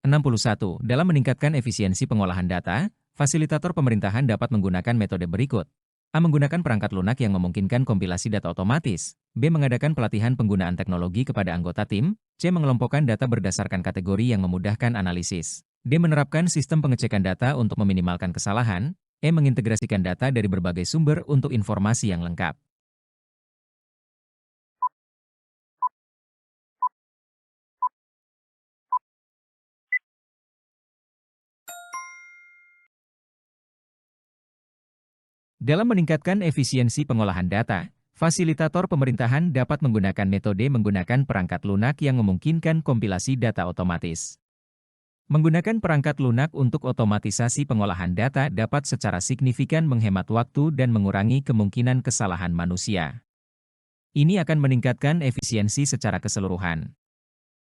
61. Dalam meningkatkan efisiensi pengolahan data, fasilitator pemerintahan dapat menggunakan metode berikut. A. Menggunakan perangkat lunak yang memungkinkan kompilasi data otomatis. B. Mengadakan pelatihan penggunaan teknologi kepada anggota tim. C. Mengelompokkan data berdasarkan kategori yang memudahkan analisis. D. Menerapkan sistem pengecekan data untuk meminimalkan kesalahan. E. Mengintegrasikan data dari berbagai sumber untuk informasi yang lengkap. Dalam meningkatkan efisiensi pengolahan data, fasilitator pemerintahan dapat menggunakan perangkat lunak yang memungkinkan kompilasi data otomatis. Menggunakan perangkat lunak untuk otomatisasi pengolahan data dapat secara signifikan menghemat waktu dan mengurangi kemungkinan kesalahan manusia. Ini akan meningkatkan efisiensi secara keseluruhan.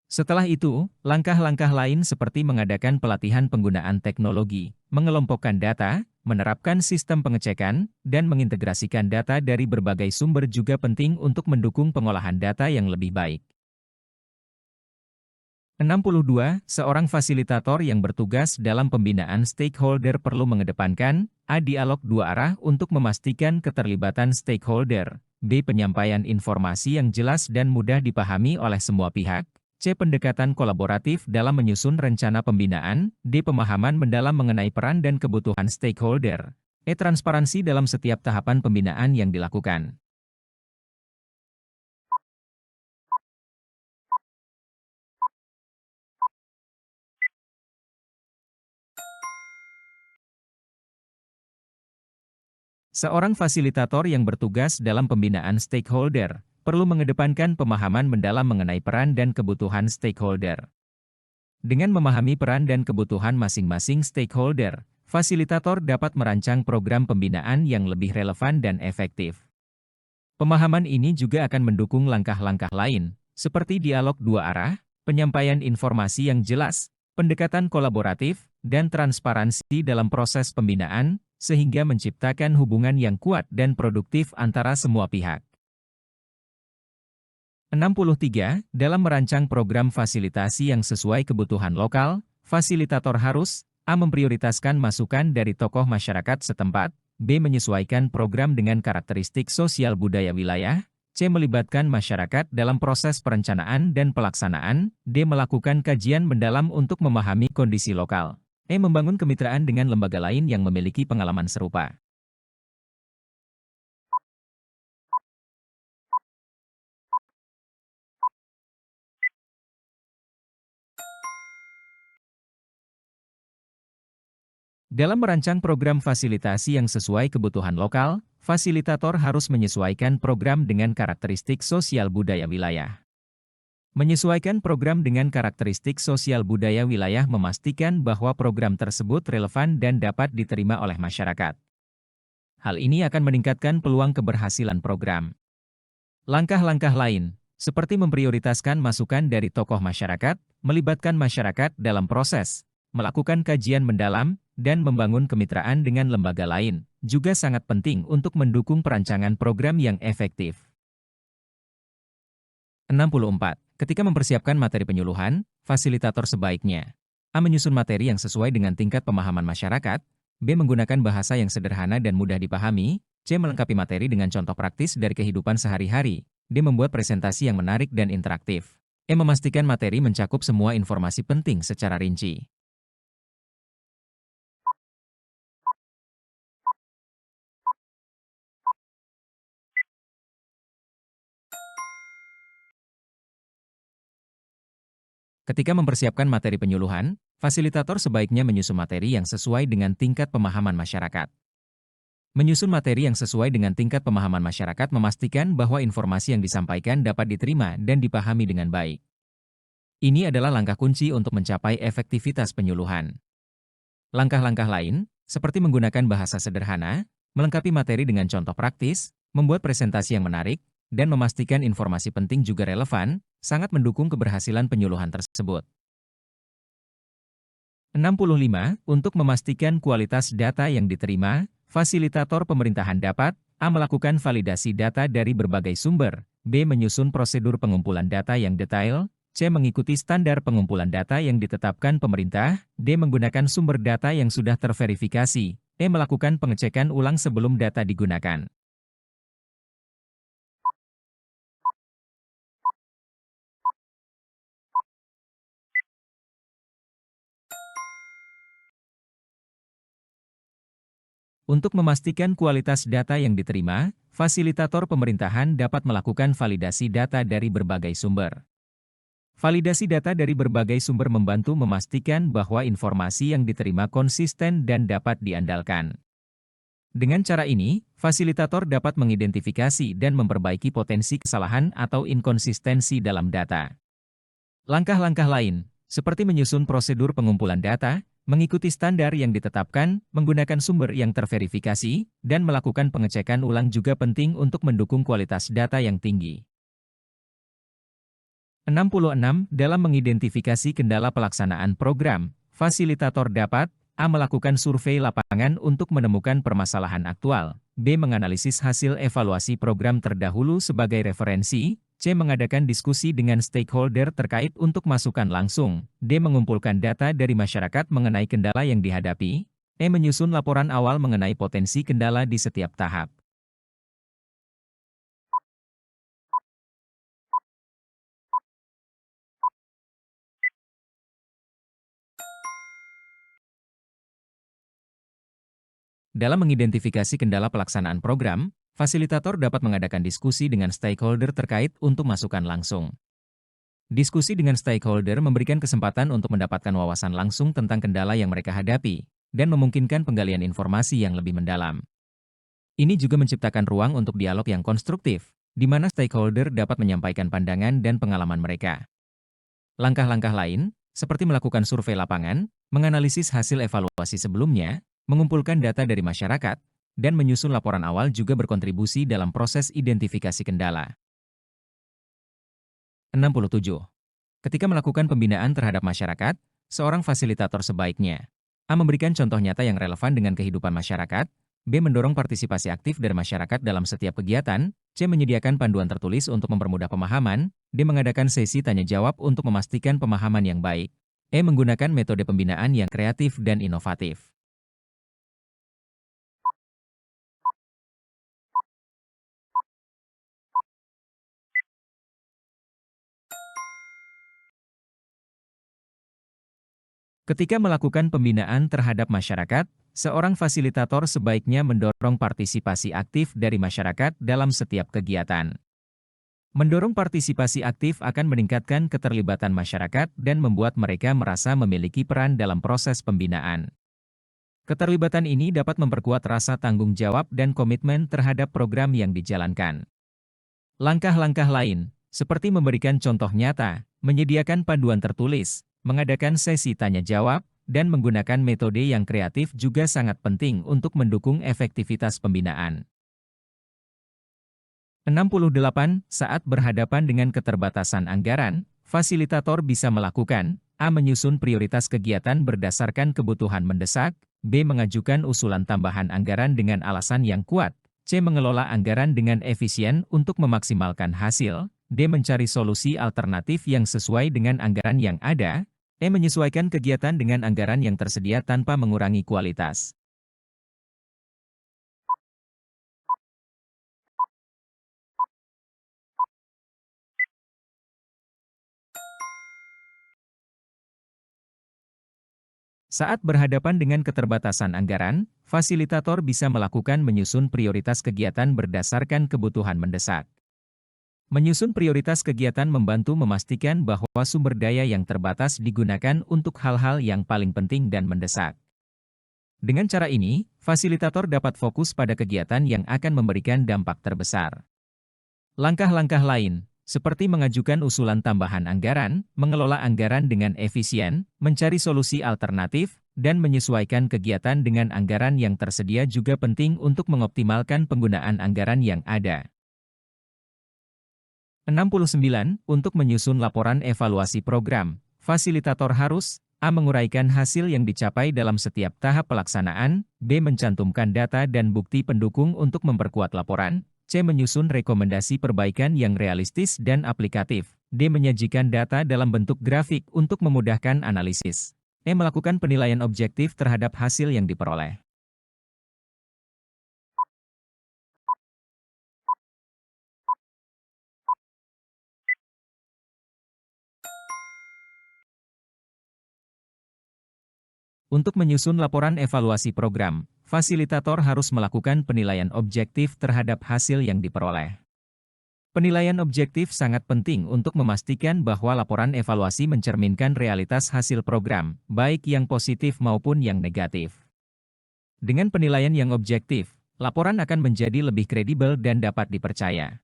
Setelah itu, langkah-langkah lain seperti mengadakan pelatihan penggunaan teknologi, mengelompokkan data, menerapkan sistem pengecekan, dan mengintegrasikan data dari berbagai sumber juga penting untuk mendukung pengolahan data yang lebih baik. 62. Seorang fasilitator yang bertugas dalam pembinaan stakeholder perlu mengedepankan A. Dialog dua arah untuk memastikan keterlibatan stakeholder. B. Penyampaian informasi yang jelas dan mudah dipahami oleh semua pihak. C. Pendekatan kolaboratif dalam menyusun rencana pembinaan. D. Pemahaman mendalam mengenai peran dan kebutuhan stakeholder. E. Transparansi dalam setiap tahapan pembinaan yang dilakukan. Seorang fasilitator yang bertugas dalam pembinaan stakeholder perlu mengedepankan pemahaman mendalam mengenai peran dan kebutuhan stakeholder. Dengan memahami peran dan kebutuhan masing-masing stakeholder, fasilitator dapat merancang program pembinaan yang lebih relevan dan efektif. Pemahaman ini juga akan mendukung langkah-langkah lain, seperti dialog dua arah, penyampaian informasi yang jelas, pendekatan kolaboratif, dan transparansi dalam proses pembinaan, sehingga menciptakan hubungan yang kuat dan produktif antara semua pihak. 63. Dalam merancang program fasilitasi yang sesuai kebutuhan lokal, fasilitator harus A. Memprioritaskan masukan dari tokoh masyarakat setempat, B. Menyesuaikan program dengan karakteristik sosial budaya wilayah, C. Melibatkan masyarakat dalam proses perencanaan dan pelaksanaan, D. Melakukan kajian mendalam untuk memahami kondisi lokal, E. Membangun kemitraan dengan lembaga lain yang memiliki pengalaman serupa. Dalam merancang program fasilitasi yang sesuai kebutuhan lokal, fasilitator harus menyesuaikan program dengan karakteristik sosial budaya wilayah. Menyesuaikan program dengan karakteristik sosial budaya wilayah memastikan bahwa program tersebut relevan dan dapat diterima oleh masyarakat. Hal ini akan meningkatkan peluang keberhasilan program. Langkah-langkah lain, seperti memprioritaskan masukan dari tokoh masyarakat, melibatkan masyarakat dalam proses, melakukan kajian mendalam, dan membangun kemitraan dengan lembaga lain, juga sangat penting untuk mendukung perancangan program yang efektif. 64. Ketika mempersiapkan materi penyuluhan, fasilitator sebaiknya A. Menyusun materi yang sesuai dengan tingkat pemahaman masyarakat, B. Menggunakan bahasa yang sederhana dan mudah dipahami, C. Melengkapi materi dengan contoh praktis dari kehidupan sehari-hari, D. Membuat presentasi yang menarik dan interaktif, E. Memastikan materi mencakup semua informasi penting secara rinci. Ketika mempersiapkan materi penyuluhan, fasilitator sebaiknya menyusun materi yang sesuai dengan tingkat pemahaman masyarakat. Menyusun materi yang sesuai dengan tingkat pemahaman masyarakat memastikan bahwa informasi yang disampaikan dapat diterima dan dipahami dengan baik. Ini adalah langkah kunci untuk mencapai efektivitas penyuluhan. Langkah-langkah lain, seperti menggunakan bahasa sederhana, melengkapi materi dengan contoh praktis, membuat presentasi yang menarik, dan memastikan informasi penting juga relevan, sangat mendukung keberhasilan penyuluhan tersebut. 65. Untuk memastikan kualitas data yang diterima, fasilitator pemerintahan dapat A. Melakukan validasi data dari berbagai sumber, B. Menyusun prosedur pengumpulan data yang detail, C. Mengikuti standar pengumpulan data yang ditetapkan pemerintah. D. Menggunakan sumber data yang sudah terverifikasi. E. Melakukan pengecekan ulang sebelum data digunakan. Untuk memastikan kualitas data yang diterima, fasilitator pemerintahan dapat melakukan validasi data dari berbagai sumber. Validasi data dari berbagai sumber membantu memastikan bahwa informasi yang diterima konsisten dan dapat diandalkan. Dengan cara ini, fasilitator dapat mengidentifikasi dan memperbaiki potensi kesalahan atau inkonsistensi dalam data. Langkah-langkah lain, seperti menyusun prosedur pengumpulan data, mengikuti standar yang ditetapkan, menggunakan sumber yang terverifikasi, dan melakukan pengecekan ulang juga penting untuk mendukung kualitas data yang tinggi. 66. Dalam mengidentifikasi kendala pelaksanaan program, fasilitator dapat A. Melakukan survei lapangan untuk menemukan permasalahan aktual, B. Menganalisis hasil evaluasi program terdahulu sebagai referensi, C. Mengadakan diskusi dengan stakeholder terkait untuk masukan langsung, D. Mengumpulkan data dari masyarakat mengenai kendala yang dihadapi, E. Menyusun laporan awal mengenai potensi kendala di setiap tahap. Dalam mengidentifikasi kendala pelaksanaan program, fasilitator dapat mengadakan diskusi dengan stakeholder terkait untuk masukan langsung. Diskusi dengan stakeholder memberikan kesempatan untuk mendapatkan wawasan langsung tentang kendala yang mereka hadapi, dan memungkinkan penggalian informasi yang lebih mendalam. Ini juga menciptakan ruang untuk dialog yang konstruktif, di mana stakeholder dapat menyampaikan pandangan dan pengalaman mereka. Langkah-langkah lain, seperti melakukan survei lapangan, menganalisis hasil evaluasi sebelumnya, mengumpulkan data dari masyarakat, dan menyusun laporan awal juga berkontribusi dalam proses identifikasi kendala. 67. Ketika melakukan pembinaan terhadap masyarakat, seorang fasilitator sebaiknya A. Memberikan contoh nyata yang relevan dengan kehidupan masyarakat, B. Mendorong partisipasi aktif dari masyarakat dalam setiap kegiatan, C. Menyediakan panduan tertulis untuk mempermudah pemahaman, D. Mengadakan sesi tanya-jawab untuk memastikan pemahaman yang baik, E. Menggunakan metode pembinaan yang kreatif dan inovatif. Ketika melakukan pembinaan terhadap masyarakat, seorang fasilitator sebaiknya mendorong partisipasi aktif dari masyarakat dalam setiap kegiatan. Mendorong partisipasi aktif akan meningkatkan keterlibatan masyarakat dan membuat mereka merasa memiliki peran dalam proses pembinaan. Keterlibatan ini dapat memperkuat rasa tanggung jawab dan komitmen terhadap program yang dijalankan. Langkah-langkah lain, seperti memberikan contoh nyata, menyediakan panduan tertulis, mengadakan sesi tanya-jawab, dan menggunakan metode yang kreatif juga sangat penting untuk mendukung efektivitas pembinaan. 68. Saat berhadapan dengan keterbatasan anggaran, fasilitator bisa melakukan A. Menyusun prioritas kegiatan berdasarkan kebutuhan mendesak, B. Mengajukan usulan tambahan anggaran dengan alasan yang kuat, C. Mengelola anggaran dengan efisien untuk memaksimalkan hasil, D. Mencari solusi alternatif yang sesuai dengan anggaran yang ada, E. Menyesuaikan kegiatan dengan anggaran yang tersedia tanpa mengurangi kualitas. Saat berhadapan dengan keterbatasan anggaran, fasilitator bisa melakukan menyusun prioritas kegiatan berdasarkan kebutuhan mendesak. Menyusun prioritas kegiatan membantu memastikan bahwa sumber daya yang terbatas digunakan untuk hal-hal yang paling penting dan mendesak. Dengan cara ini, fasilitator dapat fokus pada kegiatan yang akan memberikan dampak terbesar. Langkah-langkah lain, seperti mengajukan usulan tambahan anggaran, mengelola anggaran dengan efisien, mencari solusi alternatif, dan menyesuaikan kegiatan dengan anggaran yang tersedia juga penting untuk mengoptimalkan penggunaan anggaran yang ada. 69. Untuk menyusun laporan evaluasi program, fasilitator harus A. Menguraikan hasil yang dicapai dalam setiap tahap pelaksanaan, B. Mencantumkan data dan bukti pendukung untuk memperkuat laporan, C. Menyusun rekomendasi perbaikan yang realistis dan aplikatif, D. Menyajikan data dalam bentuk grafik untuk memudahkan analisis. E. Melakukan penilaian objektif terhadap hasil yang diperoleh. Untuk menyusun laporan evaluasi program, fasilitator harus melakukan penilaian objektif terhadap hasil yang diperoleh. Penilaian objektif sangat penting untuk memastikan bahwa laporan evaluasi mencerminkan realitas hasil program, baik yang positif maupun yang negatif. Dengan penilaian yang objektif, laporan akan menjadi lebih kredibel dan dapat dipercaya.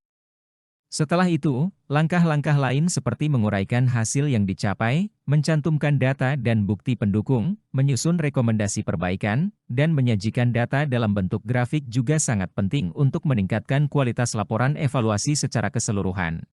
Setelah itu, langkah-langkah lain seperti menguraikan hasil yang dicapai, mencantumkan data dan bukti pendukung, menyusun rekomendasi perbaikan, dan menyajikan data dalam bentuk grafik juga sangat penting untuk meningkatkan kualitas laporan evaluasi secara keseluruhan.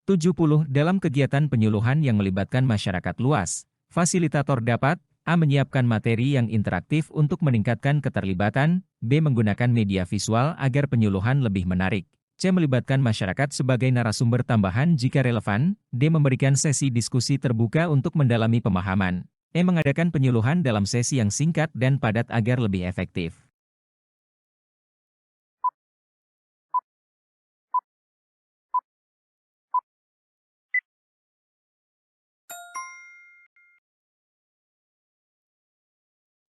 70. Dalam kegiatan penyuluhan yang melibatkan masyarakat luas, fasilitator dapat A. Menyiapkan materi yang interaktif untuk meningkatkan keterlibatan, B. Menggunakan media visual agar penyuluhan lebih menarik, C. Melibatkan masyarakat sebagai narasumber tambahan jika relevan, D. Memberikan sesi diskusi terbuka untuk mendalami pemahaman, E. Mengadakan penyuluhan dalam sesi yang singkat dan padat agar lebih efektif.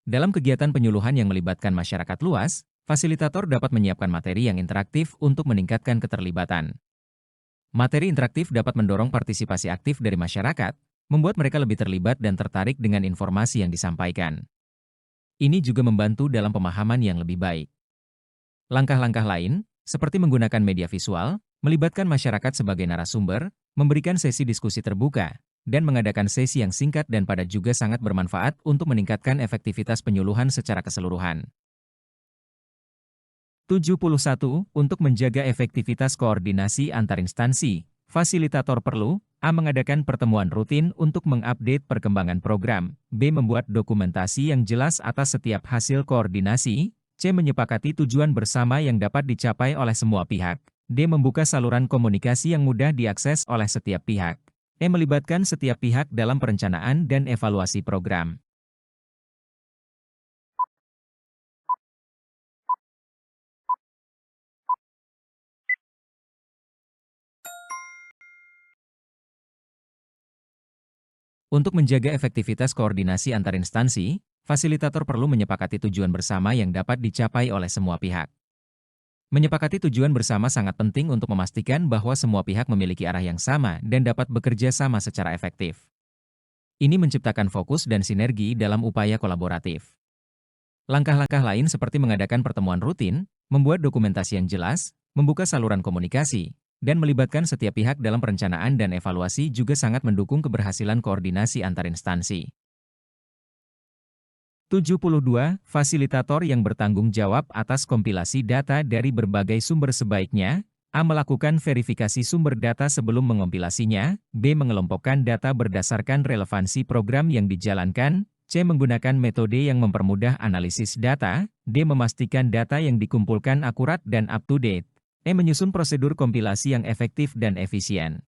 Dalam kegiatan penyuluhan yang melibatkan masyarakat luas, fasilitator dapat menyiapkan materi yang interaktif untuk meningkatkan keterlibatan. Materi interaktif dapat mendorong partisipasi aktif dari masyarakat, membuat mereka lebih terlibat dan tertarik dengan informasi yang disampaikan. Ini juga membantu dalam pemahaman yang lebih baik. Langkah-langkah lain, seperti menggunakan media visual, melibatkan masyarakat sebagai narasumber, memberikan sesi diskusi terbuka, dan mengadakan sesi yang singkat dan padat juga sangat bermanfaat untuk meningkatkan efektivitas penyuluhan secara keseluruhan. 71. Untuk menjaga efektivitas koordinasi antar instansi, fasilitator perlu A. Mengadakan pertemuan rutin untuk mengupdate perkembangan program, B. Membuat dokumentasi yang jelas atas setiap hasil koordinasi, C. Menyepakati tujuan bersama yang dapat dicapai oleh semua pihak, D. Membuka saluran komunikasi yang mudah diakses oleh setiap pihak, E. Melibatkan setiap pihak dalam perencanaan dan evaluasi program. Untuk menjaga efektivitas koordinasi antar instansi, fasilitator perlu menyepakati tujuan bersama yang dapat dicapai oleh semua pihak. Menyepakati tujuan bersama sangat penting untuk memastikan bahwa semua pihak memiliki arah yang sama dan dapat bekerja sama secara efektif. Ini menciptakan fokus dan sinergi dalam upaya kolaboratif. Langkah-langkah lain seperti mengadakan pertemuan rutin, membuat dokumentasi yang jelas, membuka saluran komunikasi, dan melibatkan setiap pihak dalam perencanaan dan evaluasi juga sangat mendukung keberhasilan koordinasi antar instansi. 72. Fasilitator yang bertanggung jawab atas kompilasi data dari berbagai sumber sebaiknya A. Melakukan verifikasi sumber data sebelum mengompilasinya, B. Mengelompokkan data berdasarkan relevansi program yang dijalankan, C. Menggunakan metode yang mempermudah analisis data, D. Memastikan data yang dikumpulkan akurat dan up-to-date, E. Menyusun prosedur kompilasi yang efektif dan efisien.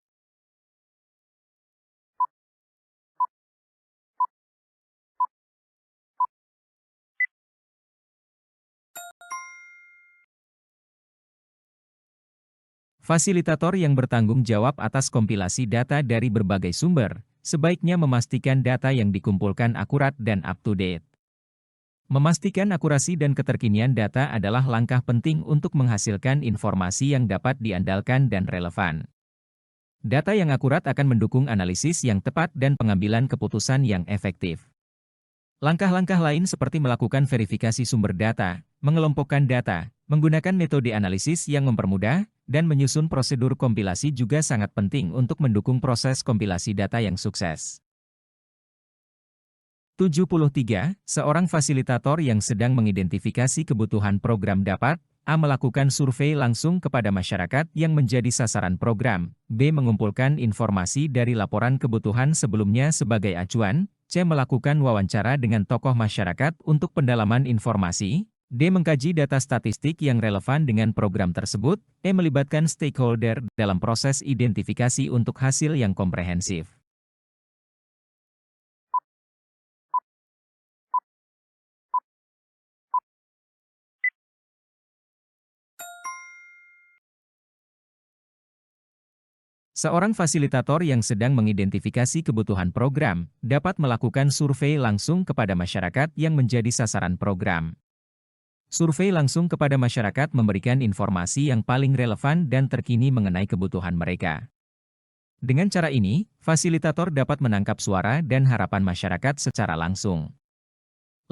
Fasilitator yang bertanggung jawab atas kompilasi data dari berbagai sumber, sebaiknya memastikan data yang dikumpulkan akurat dan up-to-date. Memastikan akurasi dan keterkinian data adalah langkah penting untuk menghasilkan informasi yang dapat diandalkan dan relevan. Data yang akurat akan mendukung analisis yang tepat dan pengambilan keputusan yang efektif. Langkah-langkah lain seperti melakukan verifikasi sumber data, mengelompokkan data, menggunakan metode analisis yang mempermudah, dan menyusun prosedur kompilasi juga sangat penting untuk mendukung proses kompilasi data yang sukses. 73. Seorang fasilitator yang sedang mengidentifikasi kebutuhan program dapat A. Melakukan survei langsung kepada masyarakat yang menjadi sasaran program, B. Mengumpulkan informasi dari laporan kebutuhan sebelumnya sebagai acuan, C. Melakukan wawancara dengan tokoh masyarakat untuk pendalaman informasi, D. Mengkaji data statistik yang relevan dengan program tersebut. E. Melibatkan stakeholder dalam proses identifikasi untuk hasil yang komprehensif. Seorang fasilitator yang sedang mengidentifikasi kebutuhan program dapat melakukan survei langsung kepada masyarakat yang menjadi sasaran program. Survei langsung kepada masyarakat memberikan informasi yang paling relevan dan terkini mengenai kebutuhan mereka. Dengan cara ini, fasilitator dapat menangkap suara dan harapan masyarakat secara langsung.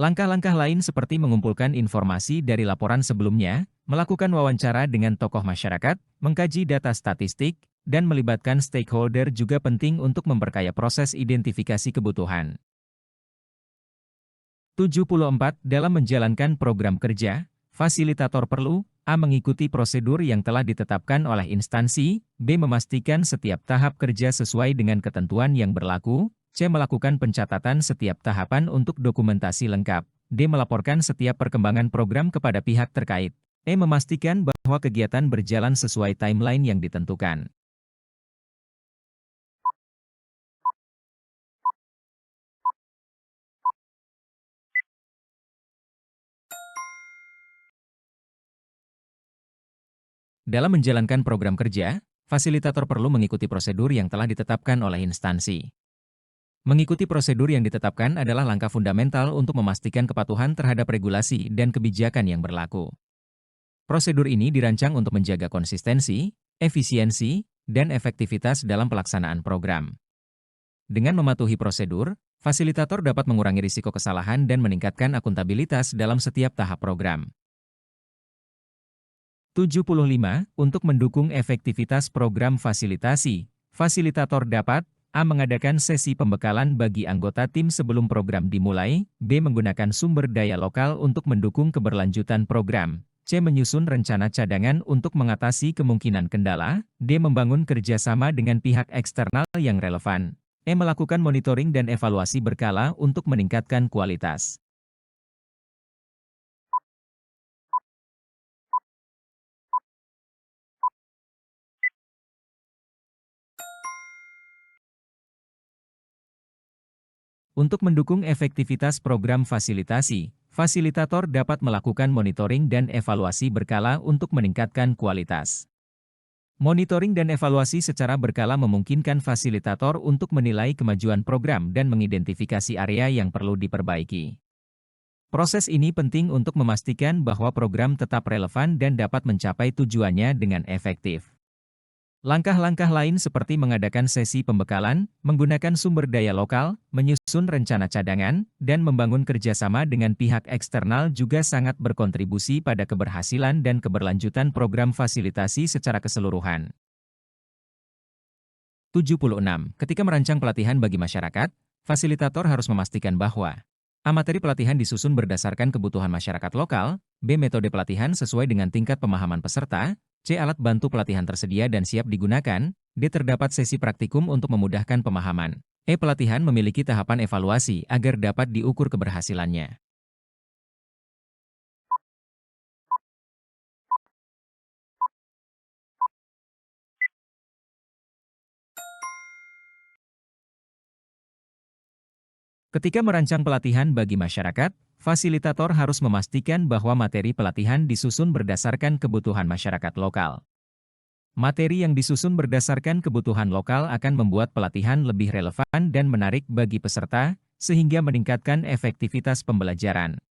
Langkah-langkah lain seperti mengumpulkan informasi dari laporan sebelumnya, melakukan wawancara dengan tokoh masyarakat, mengkaji data statistik, dan melibatkan stakeholder juga penting untuk memperkaya proses identifikasi kebutuhan. 74. Dalam menjalankan program kerja, fasilitator perlu A. Mengikuti prosedur yang telah ditetapkan oleh instansi, B. Memastikan setiap tahap kerja sesuai dengan ketentuan yang berlaku, C. Melakukan pencatatan setiap tahapan untuk dokumentasi lengkap, D. Melaporkan setiap perkembangan program kepada pihak terkait, E. Memastikan bahwa kegiatan berjalan sesuai timeline yang ditentukan. Dalam menjalankan program kerja, fasilitator perlu mengikuti prosedur yang telah ditetapkan oleh instansi. Mengikuti prosedur yang ditetapkan adalah langkah fundamental untuk memastikan kepatuhan terhadap regulasi dan kebijakan yang berlaku. Prosedur ini dirancang untuk menjaga konsistensi, efisiensi, dan efektivitas dalam pelaksanaan program. Dengan mematuhi prosedur, fasilitator dapat mengurangi risiko kesalahan dan meningkatkan akuntabilitas dalam setiap tahap program. 75. Untuk mendukung efektivitas program fasilitasi, fasilitator dapat A. Mengadakan sesi pembekalan bagi anggota tim sebelum program dimulai, B. Menggunakan sumber daya lokal untuk mendukung keberlanjutan program, C. Menyusun rencana cadangan untuk mengatasi kemungkinan kendala, D. Membangun kerjasama dengan pihak eksternal yang relevan, E. Melakukan monitoring dan evaluasi berkala untuk meningkatkan kualitas. Untuk mendukung efektivitas program fasilitasi, fasilitator dapat melakukan monitoring dan evaluasi berkala untuk meningkatkan kualitas. Monitoring dan evaluasi secara berkala memungkinkan fasilitator untuk menilai kemajuan program dan mengidentifikasi area yang perlu diperbaiki. Proses ini penting untuk memastikan bahwa program tetap relevan dan dapat mencapai tujuannya dengan efektif. Langkah-langkah lain seperti mengadakan sesi pembekalan, menggunakan sumber daya lokal, menyusun rencana cadangan, dan membangun kerjasama dengan pihak eksternal juga sangat berkontribusi pada keberhasilan dan keberlanjutan program fasilitasi secara keseluruhan. 76. Ketika merancang pelatihan bagi masyarakat, fasilitator harus memastikan bahwa A. Materi pelatihan disusun berdasarkan kebutuhan masyarakat lokal, B. Metode pelatihan sesuai dengan tingkat pemahaman peserta, C. Alat bantu pelatihan tersedia dan siap digunakan, D. Terdapat sesi praktikum untuk memudahkan pemahaman, E. Pelatihan memiliki tahapan evaluasi agar dapat diukur keberhasilannya. Ketika merancang pelatihan bagi masyarakat, fasilitator harus memastikan bahwa materi pelatihan disusun berdasarkan kebutuhan masyarakat lokal. Materi yang disusun berdasarkan kebutuhan lokal akan membuat pelatihan lebih relevan dan menarik bagi peserta, sehingga meningkatkan efektivitas pembelajaran.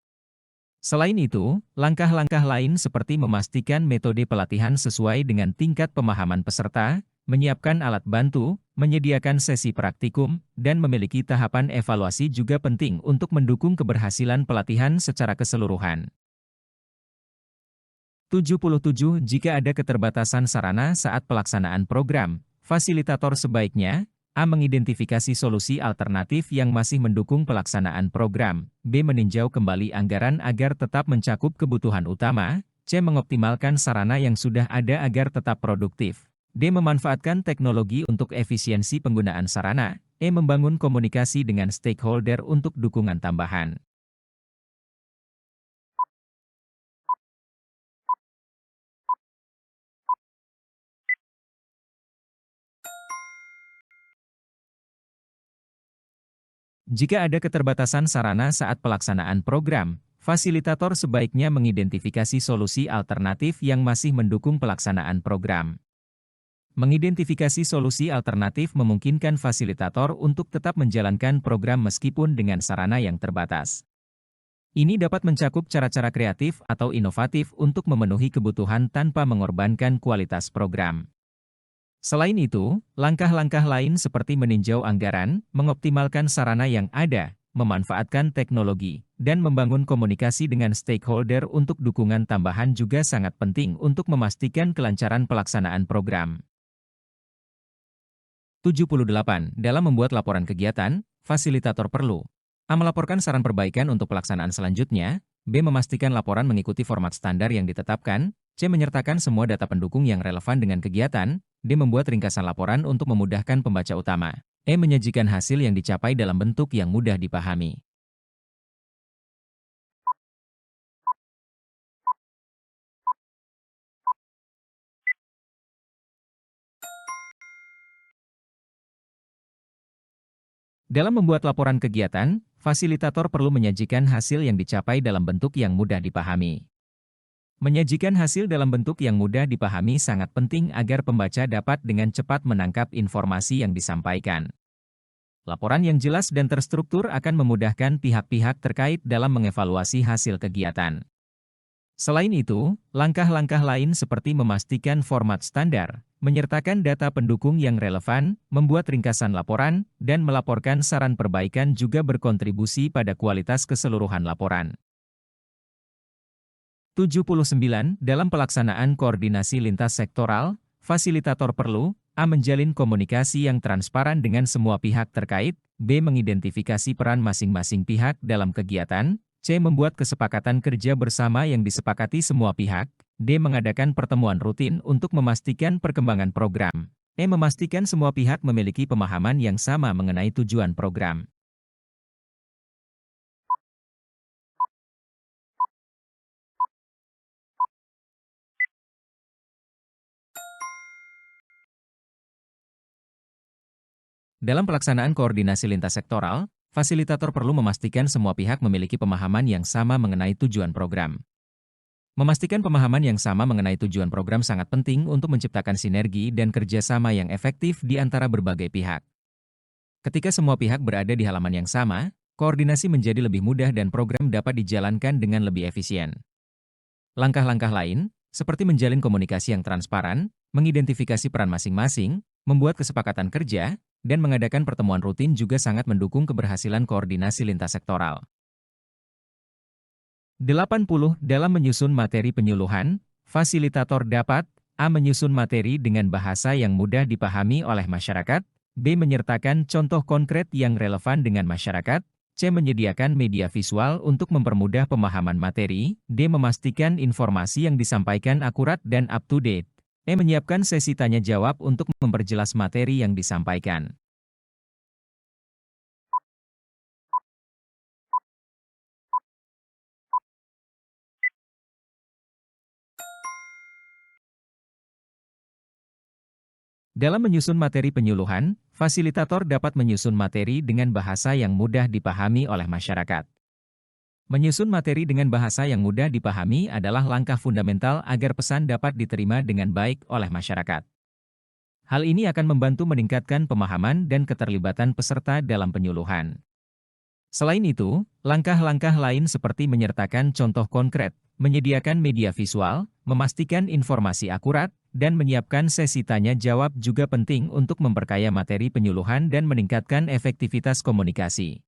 Selain itu, langkah-langkah lain seperti memastikan metode pelatihan sesuai dengan tingkat pemahaman peserta, menyiapkan alat bantu, menyediakan sesi praktikum, dan memiliki tahapan evaluasi juga penting untuk mendukung keberhasilan pelatihan secara keseluruhan. 77. Jika ada keterbatasan sarana saat pelaksanaan program, fasilitator sebaiknya A. Mengidentifikasi solusi alternatif yang masih mendukung pelaksanaan program, B. Meninjau kembali anggaran agar tetap mencakup kebutuhan utama, C. Mengoptimalkan sarana yang sudah ada agar tetap produktif, D. Memanfaatkan teknologi untuk efisiensi penggunaan sarana, E. Membangun komunikasi dengan stakeholder untuk dukungan tambahan. Jika ada keterbatasan sarana saat pelaksanaan program, fasilitator sebaiknya mengidentifikasi solusi alternatif yang masih mendukung pelaksanaan program. Mengidentifikasi solusi alternatif memungkinkan fasilitator untuk tetap menjalankan program meskipun dengan sarana yang terbatas. Ini dapat mencakup cara-cara kreatif atau inovatif untuk memenuhi kebutuhan tanpa mengorbankan kualitas program. Selain itu, langkah-langkah lain seperti meninjau anggaran, mengoptimalkan sarana yang ada, memanfaatkan teknologi, dan membangun komunikasi dengan stakeholder untuk dukungan tambahan juga sangat penting untuk memastikan kelancaran pelaksanaan program. 78. Dalam membuat laporan kegiatan, fasilitator perlu A. Melaporkan saran perbaikan untuk pelaksanaan selanjutnya, B. Memastikan laporan mengikuti format standar yang ditetapkan, C. Menyertakan semua data pendukung yang relevan dengan kegiatan, D. Membuat ringkasan laporan untuk memudahkan pembaca utama, E. Menyajikan hasil yang dicapai dalam bentuk yang mudah dipahami. Dalam membuat laporan kegiatan, fasilitator perlu menyajikan hasil yang dicapai dalam bentuk yang mudah dipahami. Menyajikan hasil dalam bentuk yang mudah dipahami sangat penting agar pembaca dapat dengan cepat menangkap informasi yang disampaikan. Laporan yang jelas dan terstruktur akan memudahkan pihak-pihak terkait dalam mengevaluasi hasil kegiatan. Selain itu, langkah-langkah lain seperti memastikan format standar, menyertakan data pendukung yang relevan, membuat ringkasan laporan, dan melaporkan saran perbaikan juga berkontribusi pada kualitas keseluruhan laporan. 79. Dalam pelaksanaan koordinasi lintas sektoral, fasilitator perlu A. Menjalin komunikasi yang transparan dengan semua pihak terkait, B. Mengidentifikasi peran masing-masing pihak dalam kegiatan, C. Membuat kesepakatan kerja bersama yang disepakati semua pihak, D. Mengadakan pertemuan rutin untuk memastikan perkembangan program, E. Memastikan semua pihak memiliki pemahaman yang sama mengenai tujuan program. Dalam pelaksanaan koordinasi lintas sektoral, fasilitator perlu memastikan semua pihak memiliki pemahaman yang sama mengenai tujuan program. Memastikan pemahaman yang sama mengenai tujuan program sangat penting untuk menciptakan sinergi dan kerjasama yang efektif di antara berbagai pihak. Ketika semua pihak berada di halaman yang sama, koordinasi menjadi lebih mudah dan program dapat dijalankan dengan lebih efisien. Langkah-langkah lain, seperti menjalin komunikasi yang transparan, mengidentifikasi peran masing-masing, membuat kesepakatan kerja, dan mengadakan pertemuan rutin juga sangat mendukung keberhasilan koordinasi lintas sektoral. 80. Dalam menyusun materi penyuluhan, fasilitator dapat A. Menyusun materi dengan bahasa yang mudah dipahami oleh masyarakat, B. Menyertakan contoh konkret yang relevan dengan masyarakat, C. Menyediakan media visual untuk mempermudah pemahaman materi, D. Memastikan informasi yang disampaikan akurat dan up-to-date, E. Menyiapkan sesi tanya-jawab untuk memperjelas materi yang disampaikan. Dalam menyusun materi penyuluhan, fasilitator dapat menyusun materi dengan bahasa yang mudah dipahami oleh masyarakat. Menyusun materi dengan bahasa yang mudah dipahami adalah langkah fundamental agar pesan dapat diterima dengan baik oleh masyarakat. Hal ini akan membantu meningkatkan pemahaman dan keterlibatan peserta dalam penyuluhan. Selain itu, langkah-langkah lain seperti menyertakan contoh konkret, menyediakan media visual, memastikan informasi akurat, dan menyiapkan sesi tanya-jawab juga penting untuk memperkaya materi penyuluhan dan meningkatkan efektivitas komunikasi.